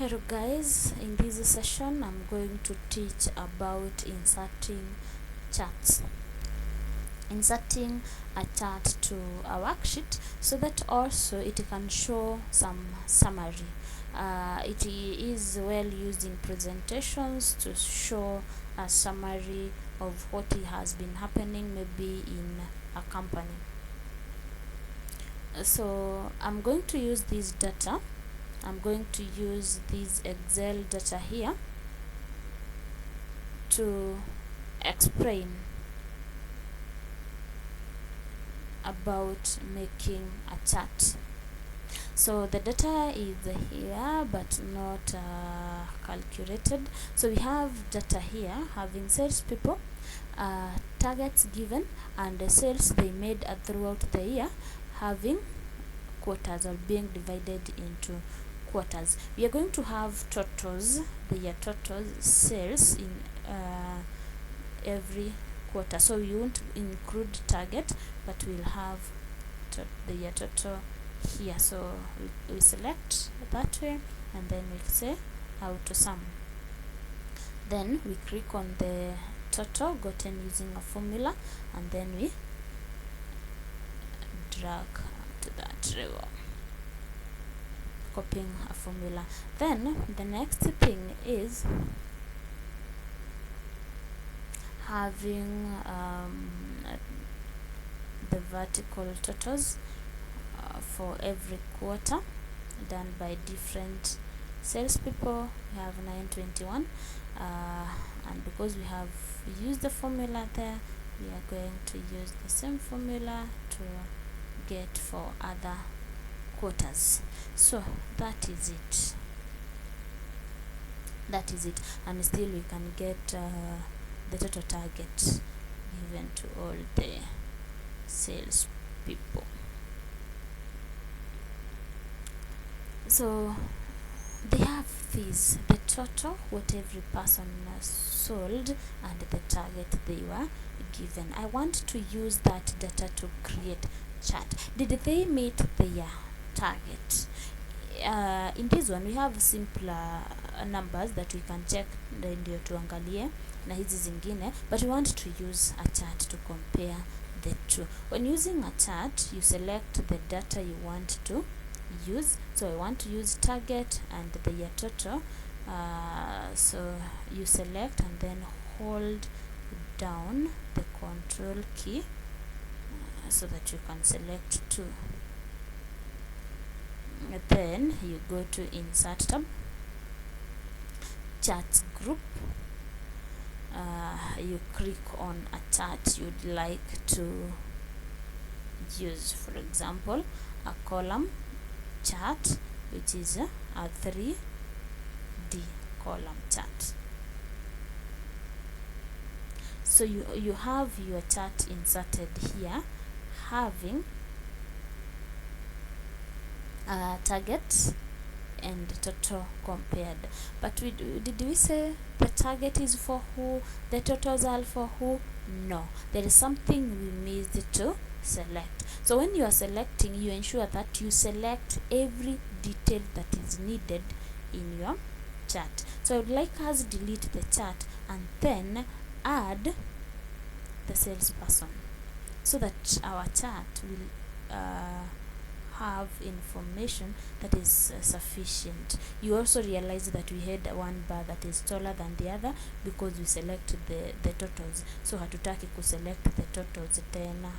Hello guys, in this session I'm going to teach about inserting charts. Inserting a chart to a worksheet so that also it can show some summary. It is well used in presentations to show a summary of what has been happening maybe in a company. So I'm going to use this data. I'm going to use this Excel data here to explain about making a chart. So the data is here but not calculated. So we have data here having salespeople, targets given, and the sales they made throughout the year, having quarters or being divided into quarters. We are going to have totals, the year total sales in every quarter. So we won't include target, but we'll have the year total here. So we select that way, and then we say how to sum. Then we click on the total gotten using a formula, and then we drag to that level, copying a formula. Then the next thing is having the vertical totals for every quarter done by different salespeople. We have 921, and because we have used the formula there, we are going to use the same formula to get for other quarters. So that is it, and still we can get the total target given to all the sales people. So they have these: the total, what every person sold, and the target they were given. I want to use that data to create chart. Did they meet their target? In this one we have simpler numbers that we can check, ndio tuangalie na hizi zingine, but we want to use a chart to compare the two. When using a chart, you select the data you want to use. So I want to use target and the year total. So you select and then hold down the control key so that you can select two. Then you go to insert tab, charts group. You click on a chart you'd like to use, for example a column chart, which is a 3D column chart. So you have your chart inserted here, having target and total compared. But did we say the target is for who, the totals are for who? No, there is something we missed to select. So when you are selecting, you ensure that you select every detail that is needed in your chart. So I would like us delete the chart and then add the salesperson so that our chart will have information that is sufficient. You also realize that we had one bar that is taller than the other because we selected the totals. So hatutaki kuselect the totals tena,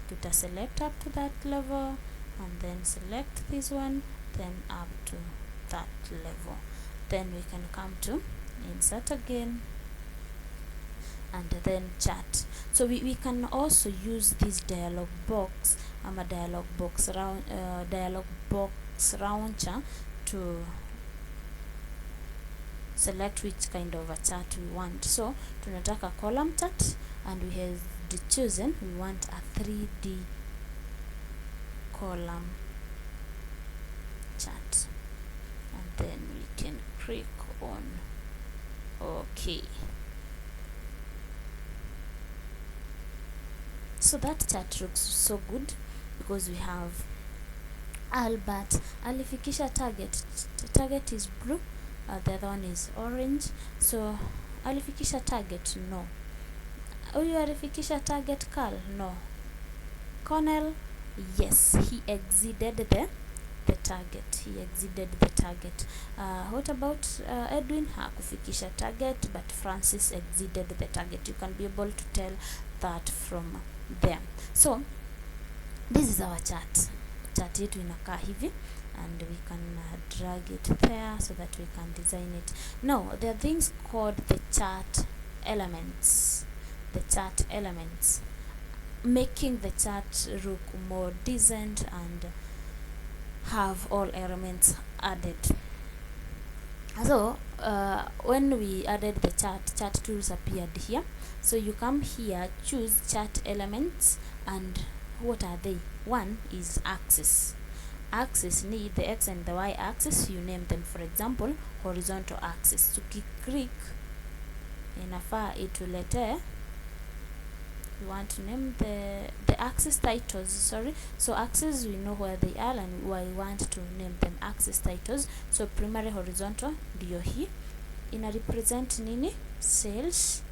tuta select up to that level and then select this one, then up to that level. Then we can come to insert again and then chart. So we can also use this dialog box, a dialog box launcher, to select which kind of a chart we want. So tunataka column chart, and we have chosen we want a 3D column chart, and then we can click on OK. So that chart looks so good because we have Albert alifikisha target. Target is blue, the other one is orange, so alifikisha target, no. Huyu alifikisha target, Carl, no. Cornell, yes, he exceeded the target. He exceeded the target. What about Edwin? Hakufikisha target, but Francis exceeded the target. You can be able to tell that from there. So this is our chart. Chart yetu inakaa hivi, and we can drag it there so that we can design it. Now there are things called the chart elements. The chart elements, making the chart look more decent and have all elements added. So when we added the chart tools appeared here. So you come here, choose chart elements, and what are they? One is axis. Axis need the x and the y axis, you name them. For example, horizontal axis. Tukiclick inafaa itulete, we want to name the axis titles, sorry. So axis, we know where they are, and we want to name them axis titles. So primary horizontal ndio hii ina represent nini? Sales.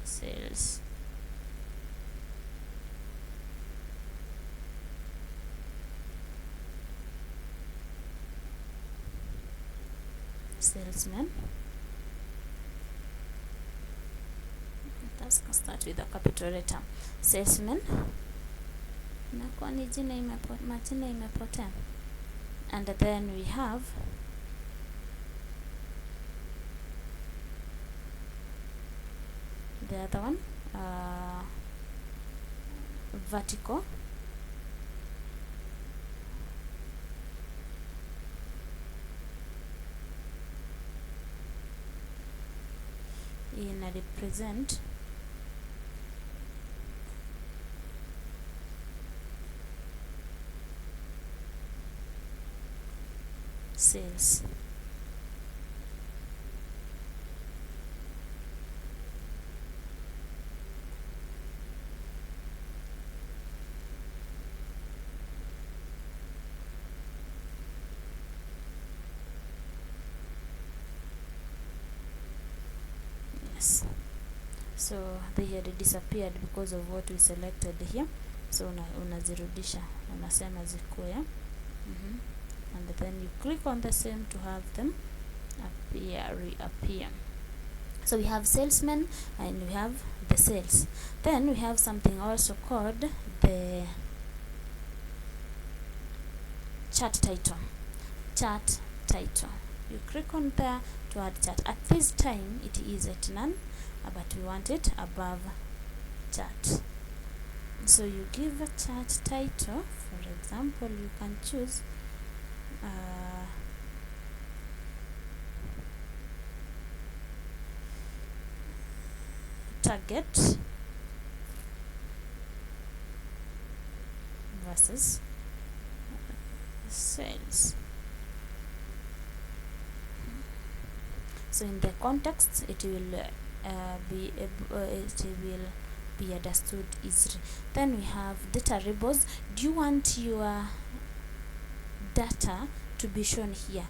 Sales. Salesman. Let's start with a capital letter. Salesman. Inakuwa ni majina imepotea. And then we have the other one, vertical. Ina represent sales. Yes. So they had disappeared because of what we selected here. So unazirudisha, unasema zikuwe. And then you click on the same to have them reappear. So we have salesman and we have the sales. Then we have something also called the chart title. Chart title. You click on there to add chart. At this time it is at none, but we want it above chart. So you give a chart title. For example, you can choose target versus sales. So in the context it will be understood easily. Then we have data labels. Do you want your data to be shown here?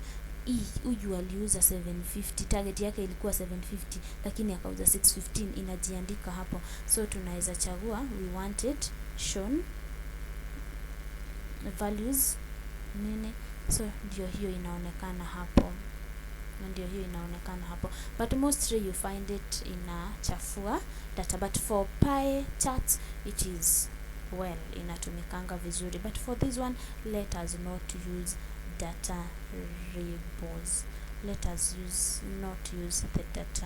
Huyu aliuza 750, target yake ilikuwa 750 lakini akauza 615, inajiandika hapo. So tunaweza chagua we want it shown values nini, so ndio hiyo inaonekana hapo, ndio hiyo inaonekana hapo. But mostly you find it in a chafua data, but for pie charts it is well, inatumikanga vizuri. But for this one, let us not use data labels. Let us not use the data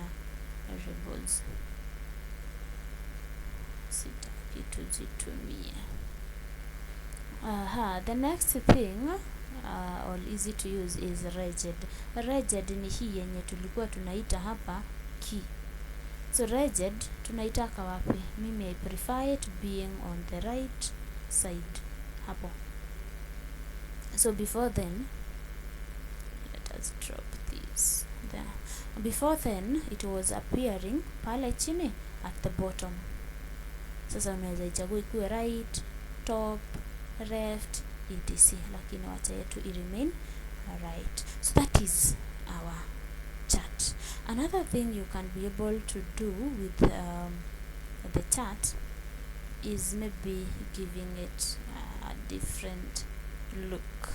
labels. Sitaki tuzitumie. The next thing or easy to use is rigid. Rigid ni hii yenye tulikuwa tunaita hapa key. So rigid tunaitaka wapi? Mimi I prefer it being on the right side hapo. So before then, let us drop this there. Before then it was appearing pale chini at the bottom. Sasa unaweza ichagua ikuwe right, top, left, etc, lakini wacha yetu remain right. So that is our chart. Another thing you can be able to do with the chart is maybe giving it a different look,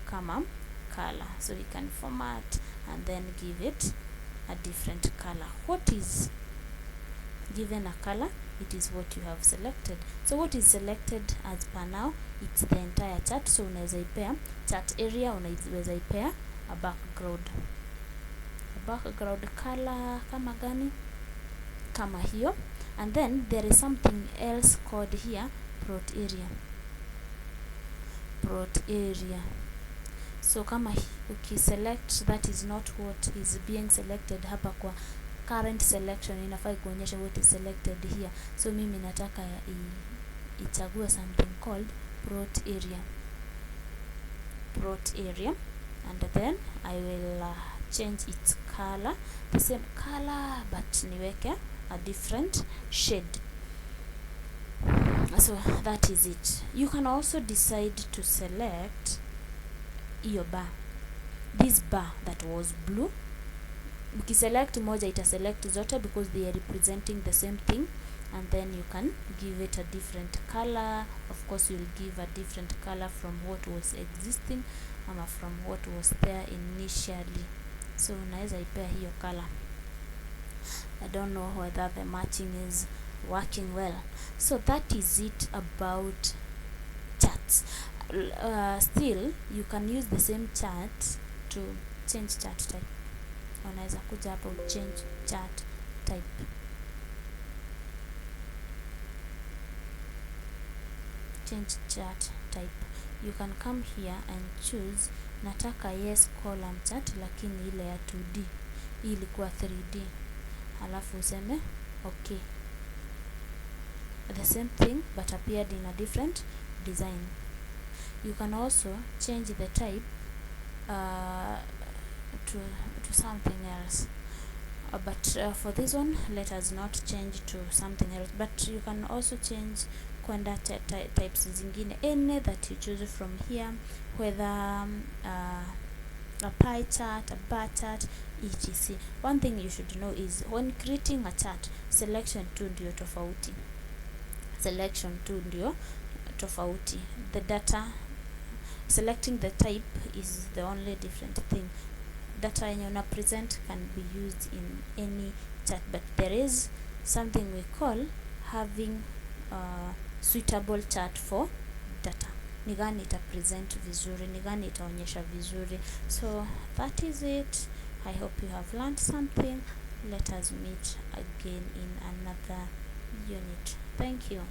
kama color. So you can format and then give it a different color. What is given a color? It is what you have selected. So what is selected as per now, it's the entire chart. So unaweza ipea chart area, unaweza ipea a background color kama gani, kama hiyo. And then there is something else called here plot area. So kama ukiselect, that is not what is being selected hapa kwa current selection, inafai kuonyesha what is selected here. So mimi nataka ichague something called plot area, and then I will change its color, the same color but niweke a different shade. So that is it. You can also decide to select your bar, this bar that was blue. Ukiselect moja ita select zote because they are representing the same thing, and then you can give it a different color. Of course you'll give a different color from what was existing ama from what was there initially. So unaweza ipea hiyo color. I don't know whether the matching is working well. So that is it about charts. Still you can use the same chart to change chart type. Unaweza kuja hapo change chart type. Change chart type. You can come here and choose nataka yes column chart, lakini ile ya 2D. Hii ilikuwa 3D. Halafu useme okay. The same thing but appeared in a different design. You can also change the type to something else, but for this one let us not change to something else, but you can also change kwenda types zingine, any that you choose from here, whether a pie chart, a bar chart, etc. One thing you should know is when creating a chart, selection 2 ndio tofauti. The data, selecting the type is the only different thing. Data yenye una present can be used in any chart, but there is something we call having suitable chart for data. Ni gani ita present vizuri, ni gani itaonyesha vizuri. So that is it. I hope you have learned something. Let us meet again in another unit. Thank you.